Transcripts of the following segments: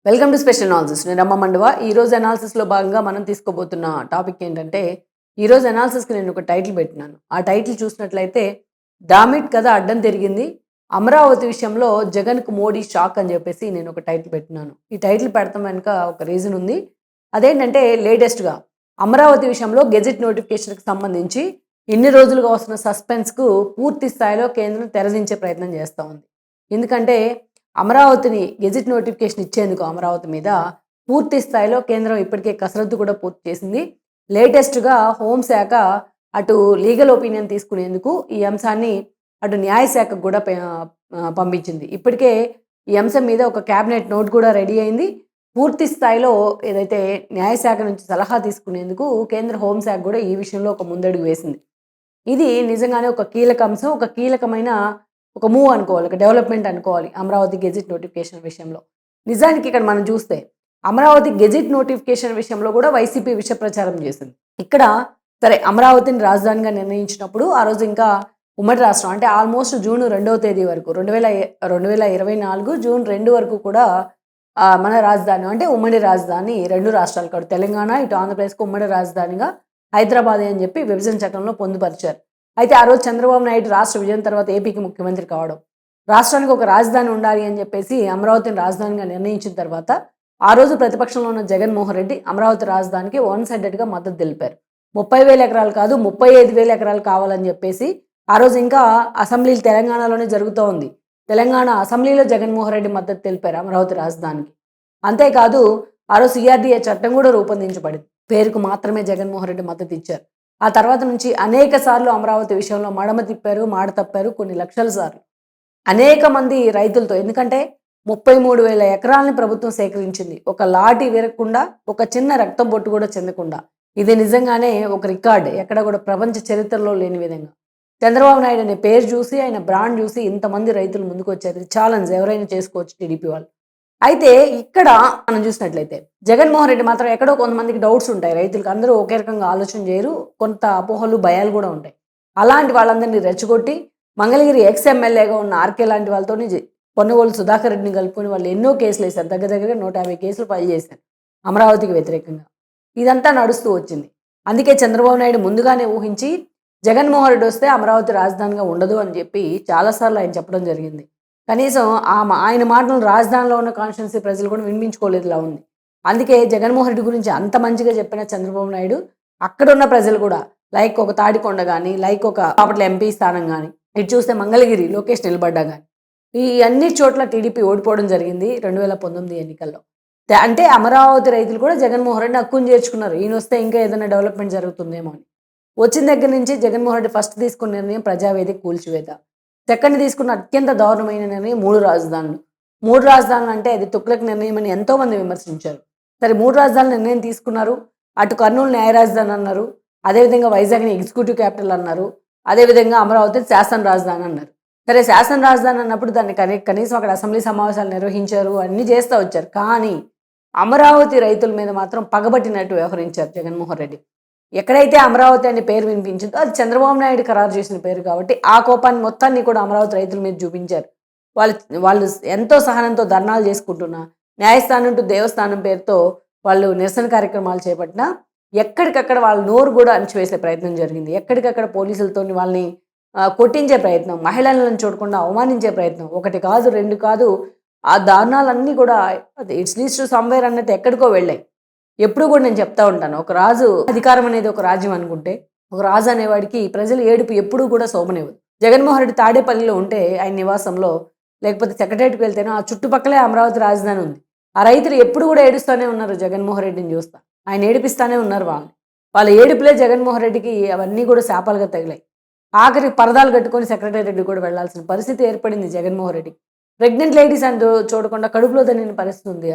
Welcome to special analysis. నేను రమ్మ మండువ. ఈరోజు అనాలిసిస్లో భాగంగా మనం తీసుకోబోతున్న టాపిక్ ఏంటంటే, ఈరోజు అనాలిసిస్కి నేను ఒక టైటిల్ పెట్టినాను. ఆ టైటిల్ చూసినట్లయితే డామిట్ కథ అడ్డం తిరిగింది, అమరావతి విషయంలో జగన్కు మోడీ షాక్ అని చెప్పేసి నేను ఒక టైటిల్ పెట్టినాను. ఈ టైటిల్ పెడతాం వెనుక ఒక రీజన్ ఉంది. అదేంటంటే లేటెస్ట్గా అమరావతి విషయంలో గెజెట్ నోటిఫికేషన్కి సంబంధించి ఇన్ని రోజులుగా వస్తున్న సస్పెన్స్కు పూర్తి స్థాయిలో కేంద్రం తెరదించే ప్రయత్నం చేస్తూ ఉంది. ఎందుకంటే అమరావతిని గెజిట్ నోటిఫికేషన్ ఇచ్చేందుకు అమరావతి మీద పూర్తి స్థాయిలో కేంద్రం ఇప్పటికే కసరత్తు కూడా పూర్తి చేసింది. లేటెస్ట్గా హోంశాఖ అటు లీగల్ ఒపీనియన్ తీసుకునేందుకు ఈ అంశాన్ని అటు న్యాయశాఖకు కూడా పంపించింది. ఇప్పటికే ఈ అంశం మీద ఒక క్యాబినెట్ నోట్ కూడా రెడీ అయింది. పూర్తి స్థాయిలో ఏదైతే న్యాయశాఖ నుంచి సలహా తీసుకునేందుకు కేంద్ర హోంశాఖ కూడా ఈ విషయంలో ఒక ముందడుగు వేసింది. ఇది నిజంగానే ఒక కీలక అంశం, ఒక కీలకమైన ఒక మూవ్ అనుకోవాలి, ఒక డెవలప్మెంట్ అనుకోవాలి అమరావతి గెజిట్ నోటిఫికేషన్ విషయంలో. నిజానికి ఇక్కడ మనం చూస్తే అమరావతి గెజిట్ నోటిఫికేషన్ విషయంలో కూడా వైసీపీ విష ప్రచారం చేసింది. ఇక్కడ సరే అమరావతిని రాజధానిగా నిర్ణయించినప్పుడు ఆ రోజు ఇంకా ఉమ్మడి రాష్ట్రం అంటే ఆల్మోస్ట్ జూన్ 2వ తేదీ వరకు 2024 జూన్ 2 వరకు కూడా మన రాజధాని అంటే ఉమ్మడి రాజధాని రెండు రాష్ట్రాలు కాదు, తెలంగాణ ఇటు ఆంధ్రప్రదేశ్కు ఉమ్మడి రాజధానిగా హైదరాబాద్ అని చెప్పి విభజన చట్టంలో పొందుపరిచారు. అయితే ఆ రోజు చంద్రబాబు నాయుడు రాష్ట్ర విజయం తర్వాత ఏపీకి ముఖ్యమంత్రి కావడం, రాష్ట్రానికి ఒక రాజధాని ఉండాలి అని చెప్పేసి అమరావతిని రాజధానిగా నిర్ణయించిన తర్వాత ఆ రోజు ప్రతిపక్షంలో ఉన్న జగన్మోహన్ రెడ్డి అమరావతి రాజధానికి వన్ సైడెడ్గా మద్దతు తెలిపారు. 30,000 ఎకరాలు కాదు 35,000 ఎకరాలు కావాలని చెప్పేసి ఆ రోజు ఇంకా అసెంబ్లీలు తెలంగాణలోనే జరుగుతూ ఉంది. తెలంగాణ అసెంబ్లీలో జగన్మోహన్ రెడ్డి మద్దతు తెలిపారు అమరావతి రాజధానికి. అంతేకాదు ఆ రోజు సిఆర్డీఏ చట్టం కూడా రూపొందించబడింది. పేరుకు మాత్రమే జగన్మోహన్ రెడ్డి మద్దతు ఇచ్చారు. ఆ తర్వాత నుంచి అనేక సార్లు అమరావతి విషయంలో మడమ తిప్పారు, మాట తప్పారు, కొన్ని లక్షల సార్లు అనేక మంది రైతులతో. ఎందుకంటే 33,000 ఎకరాలని ప్రభుత్వం సేకరించింది, ఒక లాఠీ విరగకుండా, ఒక చిన్న రక్తం బొట్టు కూడా చెందకుండా. ఇది నిజంగానే ఒక రికార్డ్, ఎక్కడ కూడా ప్రపంచ చరిత్రలో లేని విధంగా. చంద్రబాబు నాయుడు అనే పేరు చూసి, ఆయన బ్రాండ్ చూసి ఇంతమంది రైతులు ముందుకు వచ్చారు. ఛాలెంజ్ ఎవరైనా చేసుకోవచ్చు టీడీపీ వాళ్ళు. అయితే ఇక్కడ మనం చూసినట్లయితే జగన్మోహన్ రెడ్డి మాత్రం ఎక్కడో కొంతమందికి డౌట్స్ ఉంటాయి. రైతులకు అందరూ ఒకే రకంగా ఆలోచన చేయరు, కొంత అపోహలు భయాలు కూడా ఉంటాయి. అలాంటి వాళ్ళందరినీ రెచ్చగొట్టి మంగళగిరి ఎక్స్ ఎమ్మెల్యేగా ఉన్న ఆర్కే లాంటి వాళ్ళతో పొన్నగోలు సుధాకర్ రెడ్డిని కలుపుకొని వాళ్ళు ఎన్నో కేసులు వేశారు. దగ్గర 150 కేసులు ఫైల్ చేశారు అమరావతికి వ్యతిరేకంగా. ఇదంతా నడుస్తూ వచ్చింది. అందుకే చంద్రబాబు నాయుడు ముందుగానే ఊహించి జగన్మోహన్ రెడ్డి వస్తే అమరావతి రాజధానిగా ఉండదు అని చెప్పి చాలాసార్లు ఆయన చెప్పడం జరిగింది. కనీసం ఆయన మాటలు రాజధానిలో ఉన్న కాన్స్టిట్యున్సీ ప్రజలు కూడా వినిపించుకోలేదులా ఉంది. అందుకే జగన్మోహన్ రెడ్డి గురించి అంత మంచిగా చెప్పిన చంద్రబాబు నాయుడు అక్కడున్న ప్రజలు కూడా లైక్ ఒక తాడికొండ కానీ, లైక్ ఒక బాపట్ల ఎంపీ స్థానం కానీ, ఇటు చూస్తే మంగళగిరి లోకేష్ నిలబడ్డా కానీ, ఈ అన్ని చోట్ల టీడీపీ ఓడిపోవడం జరిగింది 2019 ఎన్నికల్లో. అంటే అమరావతి రైతులు కూడా జగన్మోహన్ రెడ్డిని హక్కును చేర్చుకున్నారు. ఈయన వస్తే ఇంకా ఏదైనా డెవలప్మెంట్ జరుగుతుందేమో అని. వచ్చిన దగ్గర నుంచి జగన్మోహన్ రెడ్డి ఫస్ట్ తీసుకున్న నిర్ణయం ప్రజావేదిక కూల్చివేత, సెకండ్ తీసుకున్న అత్యంత దారుణమైన నిర్ణయం 3 రాజధానులు. 3 రాజధానులు అంటే అది తుక్లక్ నిర్ణయం అని ఎంతోమంది విమర్శించారు. సరే 3 రాజధానులు నిర్ణయం తీసుకున్నారు. అటు కర్నూలు న్యాయ రాజధాని అన్నారు, అదేవిధంగా వైజాగ్ని ఎగ్జిక్యూటివ్ క్యాపిటల్ అన్నారు, అదేవిధంగా అమరావతి శాసన రాజధాని అన్నారు. సరే శాసన రాజధాని అన్నప్పుడు దాన్ని కనీసం అక్కడ అసెంబ్లీ సమావేశాలు నిర్వహించారు, అన్నీ చేస్తూ వచ్చారు. కానీ అమరావతి రైతుల మీద మాత్రం పగబట్టినట్టు వ్యవహరించారు జగన్మోహన్ రెడ్డి. ఎక్కడైతే అమరావతి అనే పేరు వినిపించిందో అది చంద్రబాబు నాయుడు ఖరారు చేసిన పేరు కాబట్టి ఆ కోపాన్ని మొత్తాన్ని కూడా అమరావతి రైతుల మీద చూపించారు. వాళ్ళు ఎంతో సహనంతో ధర్నాలు చేసుకుంటున్నా, న్యాయస్థానం టు దేవస్థానం పేరుతో వాళ్ళు నిరసన కార్యక్రమాలు చేపట్టినా ఎక్కడికక్కడ వాళ్ళ నోరు కూడా అణిచివేసే ప్రయత్నం జరిగింది. ఎక్కడికక్కడ పోలీసులతో వాళ్ళని కొట్టించే ప్రయత్నం, మహిళలను చూడకుండా అవమానించే ప్రయత్నం, ఒకటి కాదు రెండు కాదు, ఆ దారుణాలన్నీ కూడా ఇట్స్ లీడ్స్ టు సమ్వేర్ అన్నట్టు ఎక్కడికో వెళ్ళాయి. ఎప్పుడు కూడా నేను చెప్తా ఉంటాను, ఒక రాజు అధికారం అనేది ఒక రాజ్యం అనుకుంటే ఒక రాజు అనేవాడికి ప్రజలు ఏడుపు ఎప్పుడూ కూడా శోభనివ్వదు. జగన్మోహన్ రెడ్డి తాడేపల్లిలో ఉంటే ఆయన నివాసంలో, లేకపోతే సెక్రటరీకి వెళ్తేనో ఆ చుట్టుపక్కలే అమరావతి రాజధాని ఉంది. ఆ రైతులు ఎప్పుడు కూడా ఏడుస్తూనే ఉన్నారు జగన్మోహన్ రెడ్డిని చూస్తా, ఆయన ఏడిపిస్తూనే ఉన్నారు వాళ్ళ ఏడుపులే జగన్మోహన్ రెడ్డికి అవన్నీ కూడా శాపాలుగా తగిలాయి. ఆఖరికి పరదాలు కట్టుకొని సెక్రటరీ కూడా వెళ్లాల్సిన పరిస్థితి ఏర్పడింది జగన్మోహన్ రెడ్డికి. ప్రెగ్నెంట్ లేడీస్ అంటూ చూడకుండా కడుపులో తనిన పరిస్థితి ఉంది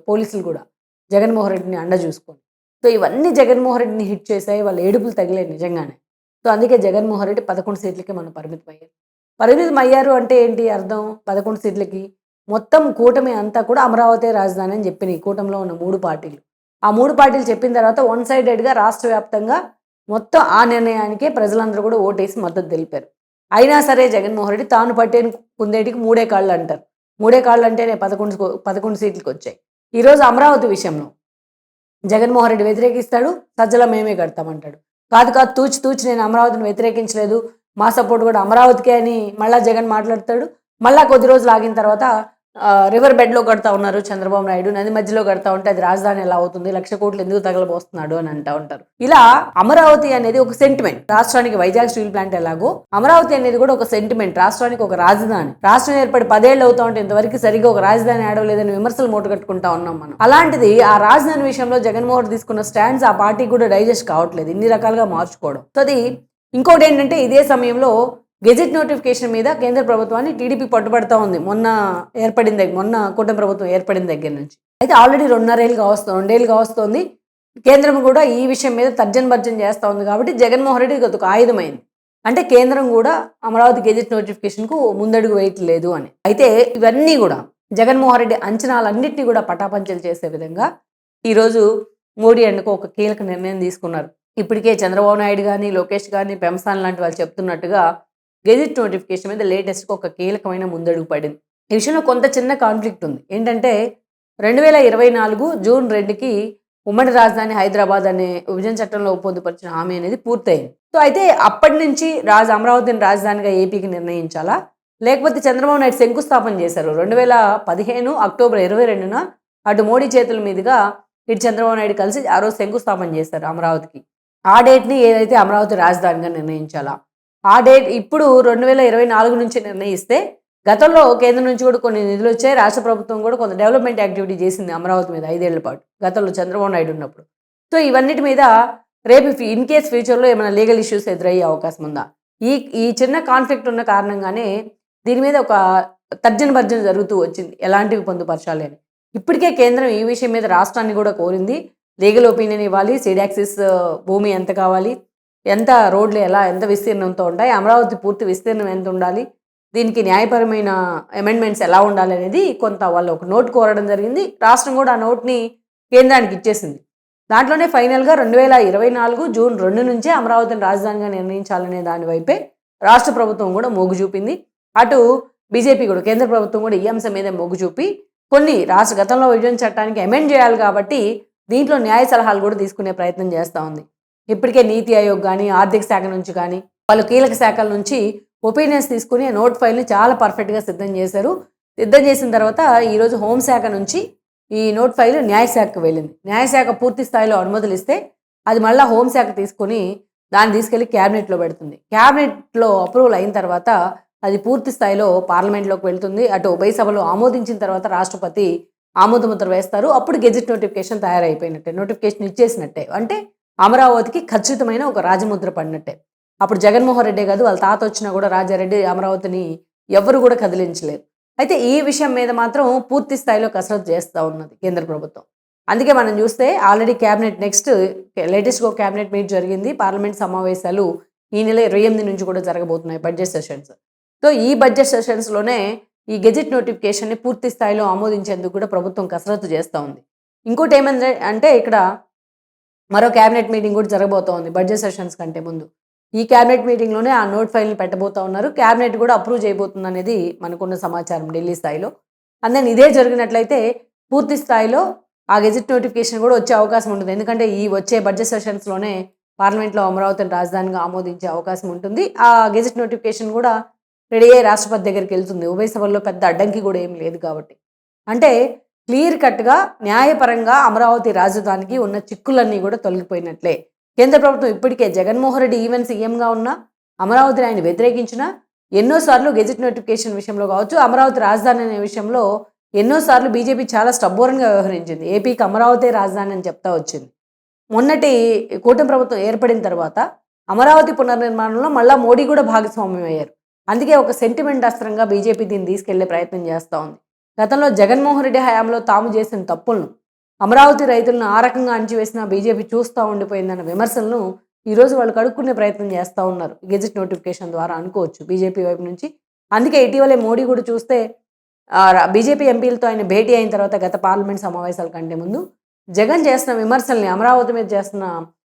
పోలీసులు కూడా జగన్మోహన్ రెడ్డిని అండ చూసుకొని. సో ఇవన్నీ జగన్మోహన్ రెడ్డిని హిట్ చేశాయి, వాళ్ళ ఏడుపులు తగిలాయి నిజంగానే. సో అందుకే జగన్మోహన్ రెడ్డి 11 సీట్లకి మనం పరిమితం అయ్యారు అంటే ఏంటి అర్థం? 11 సీట్లకి మొత్తం కూటమి అంతా కూడా అమరావతి రాజధాని అని చెప్పినాయి కూటమిలో ఉన్న 3 పార్టీలు. ఆ 3 పార్టీలు చెప్పిన తర్వాత వన్ సైడెడ్గా రాష్ట్ర వ్యాప్తంగా మొత్తం ఆ నిర్ణయానికే ప్రజలందరూ కూడా ఓటేసి మద్దతు తెలిపారు. అయినా సరే జగన్మోహన్ రెడ్డి తాను పట్టే కుందేటికి 3 కాళ్ళు అంటారు. మూడే కాళ్ళు అంటేనే 11 సీట్లకు వచ్చాయి. ఈరోజు అమరావతి విషయంలో జగన్మోహన్ రెడ్డి వ్యతిరేకిస్తాడు, సజ్జల మేమే కడతామంటాడు. కాదు కాదు తూచి తూచి నేను అమరావతిని వ్యతిరేకించలేదు, మా సపోర్ట్ కూడా అమరావతికే అని మళ్ళా జగన్ మాట్లాడతాడు. మళ్ళా కొద్ది రోజులు ఆగిన తర్వాత రివర్ బెడ్లో కడతా ఉన్నారు చంద్రబాబు నాయుడు, నది మధ్యలో కడతా ఉంటే అది రాజధాని ఎలా అవుతుంది, 1,00,000 కోట్లు ఎందుకు తగలబోస్తున్నాడు అని అంటా ఉంటారు. ఇలా అమరావతి అనేది ఒక సెంటిమెంట్. రాష్ట్రానికి వైజాగ్ స్టీల్ ప్లాంట్ ఎలాగో అమరావతి అనేది కూడా ఒక సెంటిమెంట్, రాష్ట్రానికి ఒక రాజధాని. రాష్ట్రం ఏర్పడి 10 ఏళ్ళు అవుతా ఉంటే ఇంతవరకు సరిగ్గా ఒక రాజధాని ఆడవలేదని విమర్శలు మూటగట్టుకుంటా ఉన్నాం మనం. అలాంటిది ఆ రాజధాని విషయంలో జగన్మోహన్ తీసుకున్న స్టాండ్స్ ఆ పార్టీ కూడా డైజెస్ట్ కావట్లేదు, ఇన్ని రకాలుగా మార్చుకోవడం. సో అది ఇంకోటి ఏంటంటే, ఇదే సమయంలో గెజెట్ నోటిఫికేషన్ మీద కేంద్ర ప్రభుత్వాన్ని టీడీపీ పట్టుబడతా ఉంది. మొన్న కూటమి ప్రభుత్వం ఏర్పడిన దగ్గర నుంచి అయితే ఆల్రెడీ 2.5 వస్తుంది. కేంద్రం కూడా ఈ విషయం మీద తర్జన భర్జన చేస్తూ ఉంది. కాబట్టి జగన్మోహన్ రెడ్డి ఒక ఆయుధమైంది. అంటే కేంద్రం కూడా అమరావతి గెజెట్ నోటిఫికేషన్కు ముందడుగు వేయట్లేదు అని. అయితే ఇవన్నీ కూడా జగన్మోహన్ రెడ్డి అంచనాలన్నింటినీ కూడా పటాపంచలు చేసే విధంగా ఈరోజు మోడీ అండ్కు ఒక కీలక నిర్ణయం తీసుకున్నారు. ఇప్పటికే చంద్రబాబు నాయుడు కానీ, లోకేష్ కానీ, పెంసాన్ లాంటి వాళ్ళు చెప్తున్నట్టుగా గెజెట్ నోటిఫికేషన్ మీద లేటెస్ట్గా ఒక కీలకమైన ముందడుగు పడింది. ఈ విషయంలో కొంత చిన్న కాన్ఫ్లిక్ట్ ఉంది. ఏంటంటే 2024 జూన్ 2కి ఉమ్మడి రాజధాని హైదరాబాద్ అనే విభజన చట్టంలో పొందుపరిచిన హామీ అనేది పూర్తయింది. సో అయితే అప్పటి నుంచి అమరావతిని రాజధానిగా ఏపీకి నిర్ణయించాలా, లేకపోతే చంద్రబాబు నాయుడు శంకుస్థాపన చేశారు 2015 అక్టోబర్ 22న అటు మోడీ చేతుల మీదుగా ఇటు చంద్రబాబు నాయుడు కలిసి ఆ రోజు శంకుస్థాపన చేశారు అమరావతికి. ఆ డేట్ని ఏదైతే అమరావతి రాజధానిగా నిర్ణయించాలా, ఆ డేట్ ఇప్పుడు 2024 నుంచి నిర్ణయిస్తే గతంలో కేంద్రం నుంచి కూడా కొన్ని నిధులు వచ్చాయి. రాష్ట్ర ప్రభుత్వం కూడా కొంత డెవలప్మెంట్ యాక్టివిటీ చేసింది అమరావతి మీద 5 ఏళ్ల పాటు, గతంలో చంద్రబాబు నాయుడు ఉన్నప్పుడు. సో ఇవన్నిటి మీద రేపు ఇన్ కేస్ ఫ్యూచర్లో ఏమైనా లీగల్ ఇష్యూస్ ఎదురయ్యే అవకాశం ఉందా? ఈ చిన్న కాన్ఫ్లిక్ట్ ఉన్న కారణంగానే దీని మీద ఒక తర్జన భర్జన జరుగుతూ వచ్చింది, ఎలాంటివి పొందుపరచాలి అని. ఇప్పటికే కేంద్రం ఈ విషయం మీద రాష్ట్రాన్ని కూడా కోరింది, లీగల్ ఒపీనియన్ ఇవ్వాలి, సీడాక్సిస్ భూమి ఎంత కావాలి, ఎంత రోడ్లు ఎంత విస్తీర్ణంతో ఉంటాయి, అమరావతి పూర్తి విస్తీర్ణం ఎంత ఉండాలి, దీనికి న్యాయపరమైన అమెండ్మెంట్స్ ఎలా ఉండాలి అనేది కొంత వాళ్ళు ఒక నోట్ కోరడం జరిగింది. రాష్ట్రం కూడా ఆ నోట్ని కేంద్రానికి ఇచ్చేసింది. దాంట్లోనే ఫైనల్గా 2024 జూన్ 2 నుంచే అమరావతిని రాజధానిగా నిర్ణయించాలనే దాని వైపే రాష్ట్ర ప్రభుత్వం కూడా మొగ్గు చూపింది. అటు బీజేపీ కూడా, కేంద్ర ప్రభుత్వం కూడా ఈ అంశం మీద మొగ్గు చూపి కొన్ని గతంలో విభజన చట్టానికి అమెండ్ చేయాలి కాబట్టి దీంట్లో న్యాయ సలహాలు కూడా తీసుకునే ప్రయత్నం చేస్తూ ఉంది. ఇప్పటికే నీతి ఆయోగ్ కానీ, ఆర్థిక శాఖ నుంచి కానీ, వాళ్ళు కీలక శాఖల నుంచి ఒపీనియన్స్ తీసుకుని నోట్ ఫైల్ని చాలా పర్ఫెక్ట్గా సిద్ధం చేశారు. సిద్ధం చేసిన తర్వాత ఈరోజు హోంశాఖ నుంచి ఈ నోట్ ఫైల్ న్యాయశాఖకు వెళ్ళింది. న్యాయశాఖ పూర్తి స్థాయిలో అనుమతులు ఇస్తే అది మళ్ళీ హోంశాఖ తీసుకొని దాన్ని తీసుకెళ్లి క్యాబినెట్లో పెడుతుంది. క్యాబినెట్లో అప్రూవల్ అయిన తర్వాత అది పూర్తి స్థాయిలో పార్లమెంట్లోకి వెళ్తుంది. అటు ఉభయ సభలు ఆమోదించిన తర్వాత రాష్ట్రపతి ఆమోదముద్ర వేస్తారు. అప్పుడు గెజెట్ నోటిఫికేషన్ తయారైపోయినట్టే, నోటిఫికేషన్ ఇచ్చేసినట్టే. అంటే అమరావతికి ఖచ్చితమైన ఒక రాజముద్ర పడినట్టే. అప్పుడు జగన్మోహన్ రెడ్డే కాదు, వాళ్ళ తాత వచ్చినా కూడా రాజారెడ్డి అమరావతిని ఎవరు కూడా కదిలించలేరు. అయితే ఈ విషయం మీద మాత్రం పూర్తి స్థాయిలో కసరత్తు చేస్తూ ఉన్నది కేంద్ర ప్రభుత్వం. అందుకే మనం చూస్తే ఆల్రెడీ క్యాబినెట్ లేటెస్ట్గా ఒక క్యాబినెట్ మీట్ జరిగింది. పార్లమెంట్ సమావేశాలు ఈ నెల 28 నుంచి కూడా జరగబోతున్నాయి, బడ్జెట్ సెషన్స్. సో ఈ బడ్జెట్ సెషన్స్లోనే ఈ గెజెట్ నోటిఫికేషన్ని పూర్తి స్థాయిలో ఆమోదించేందుకు కూడా ప్రభుత్వం కసరత్తు చేస్తూ ఉంది. ఇంకోటి ఏమంటే అంటే ఇక్కడ మరో క్యాబినెట్ మీటింగ్ కూడా జరగబోతోంది బడ్జెట్ సెషన్స్ కంటే ముందు. ఈ క్యాబినెట్ మీటింగ్లోనే ఆ నోట్ ఫైల్ని పెట్టబోతా ఉన్నారు. క్యాబినెట్ కూడా అప్రూవ్ చేయబోతుంది అనేది మనకున్న సమాచారం ఢిల్లీ స్థాయిలో. అందుకని ఇదే జరిగినట్లయితే పూర్తి స్థాయిలో ఆ గెజెట్ నోటిఫికేషన్ కూడా వచ్చే అవకాశం ఉంటుంది. ఎందుకంటే ఈ వచ్చే బడ్జెట్ సెషన్స్లోనే పార్లమెంట్లో అమరావతిని రాజధానిగా ఆమోదించే అవకాశం ఉంటుంది. ఆ గెజెట్ నోటిఫికేషన్ కూడా రెడీ అయ్యే రాష్ట్రపతి దగ్గరికి వెళ్తుంది. ఉభయ సభల్లో పెద్ద అడ్డంకి కూడా ఏం లేదు కాబట్టి. అంటే క్లియర్ కట్గా న్యాయపరంగా అమరావతి రాజధానికి ఉన్న చిక్కులన్నీ కూడా తొలగిపోయినట్లే. కేంద్ర ప్రభుత్వం ఇప్పటికే జగన్మోహన్ రెడ్డి ఈవెన్ సీఎంగా ఉన్న అమరావతిని ఆయన వ్యతిరేకించిన ఎన్నోసార్లు గెజెట్ నోటిఫికేషన్ విషయంలో కావచ్చు, అమరావతి రాజధాని అనే విషయంలో ఎన్నోసార్లు బీజేపీ చాలా స్టబ్బోర్న్గా వ్యవహరించింది. ఏపీకి అమరావతి రాజధాని అని చెప్తా వచ్చింది. మొన్నటి కూటమి ప్రభుత్వం ఏర్పడిన తర్వాత అమరావతి పునర్నిర్మాణంలో మళ్ళా మోడీ కూడా భాగస్వామ్యం అయ్యారు. అందుకే ఒక సెంటిమెంట్ అస్త్రంగా బీజేపీ దీన్ని తీసుకెళ్లే ప్రయత్నం చేస్తూ ఉంది. గతంలో జగన్మోహన్ రెడ్డి హయాంలో తాము చేసిన తప్పులను, అమరావతి రైతులను ఆ రకంగా అణచివేసిన బీజేపీ చూస్తూ ఉండిపోయిందన్న విమర్శలను ఈరోజు వాళ్ళు కడుక్కునే ప్రయత్నం చేస్తూ ఉన్నారు గెజెట్ నోటిఫికేషన్ ద్వారా అనుకోవచ్చు బీజేపీ వైపు నుంచి. అందుకే ఇటీవలే మోడీ కూడా చూస్తే బీజేపీ ఎంపీలతో ఆయన భేటీ అయిన తర్వాత గత పార్లమెంట్ సమావేశాల కంటే ముందు జగన్ చేసిన విమర్శల్ని, అమరావతి మీద చేస్తున్న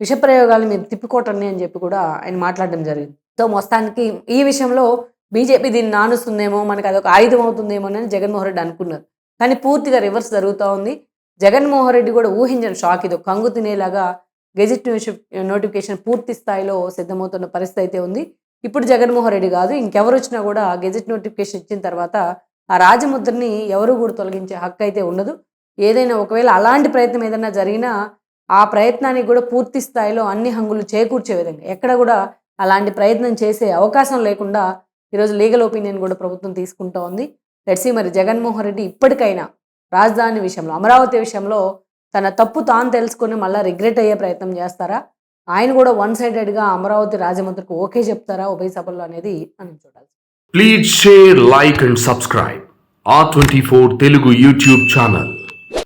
విషప్రయోగాలను మీరు తిప్పికోటండి అని చెప్పి కూడా ఆయన మాట్లాడడం జరిగింది. సో మొత్తానికి ఈ విషయంలో బీజేపీ దీన్ని నానుస్తుందేమో, మనకు అదొక ఆయుధం అవుతుందేమో అని జగన్మోహన్ రెడ్డి అనుకున్నారు. కానీ పూర్తిగా రివర్స్ జరుగుతూ ఉంది. జగన్మోహన్ రెడ్డి కూడా ఊహించని షాక్ ఇది. కంగు తినేలాగా గెజిట్ నోటిఫికేషన్ పూర్తి స్థాయిలో సిద్ధమవుతున్న పరిస్థితి అయితే ఉంది. ఇప్పుడు జగన్మోహన్ రెడ్డి కాదు, ఇంకెవరు వచ్చినా కూడా గెజిట్ నోటిఫికేషన్ ఇచ్చిన తర్వాత ఆ రాజముద్రని ఎవరు కూడా తొలగించే హక్కు అయితే ఉండదు. ఏదైనా ఒకవేళ అలాంటి ప్రయత్నం ఏదైనా జరిగినా ఆ ప్రయత్నానికి కూడా పూర్తి స్థాయిలో అన్ని హంగులు చేకూర్చే విధంగా ఎక్కడ కూడా అలాంటి ప్రయత్నం చేసే అవకాశం లేకుండా ఈరోజు లీగల్ ఒపీనియన్ కూడా ప్రభుత్వం తీసుకుంటూ ఉంది. లెట్స్ సీ మరి జగన్మోహన్ రెడ్డి ఇప్పటికైనా రాజధాని విషయంలో, అమరావతి విషయంలో తన తప్పు తాను తెలుసుకొని మళ్ళీ రిగ్రెట్ అయ్యే ప్రయత్నం చేస్తారా, ఆయన కూడా వన్ సైడెడ్గా అమరావతి రాజముద్రకు ఓకే చెప్తారా ఉభయ సభల్లో అనేది మనం చూడాలి. Please share, like and subscribe R24 Telugu YouTube channel.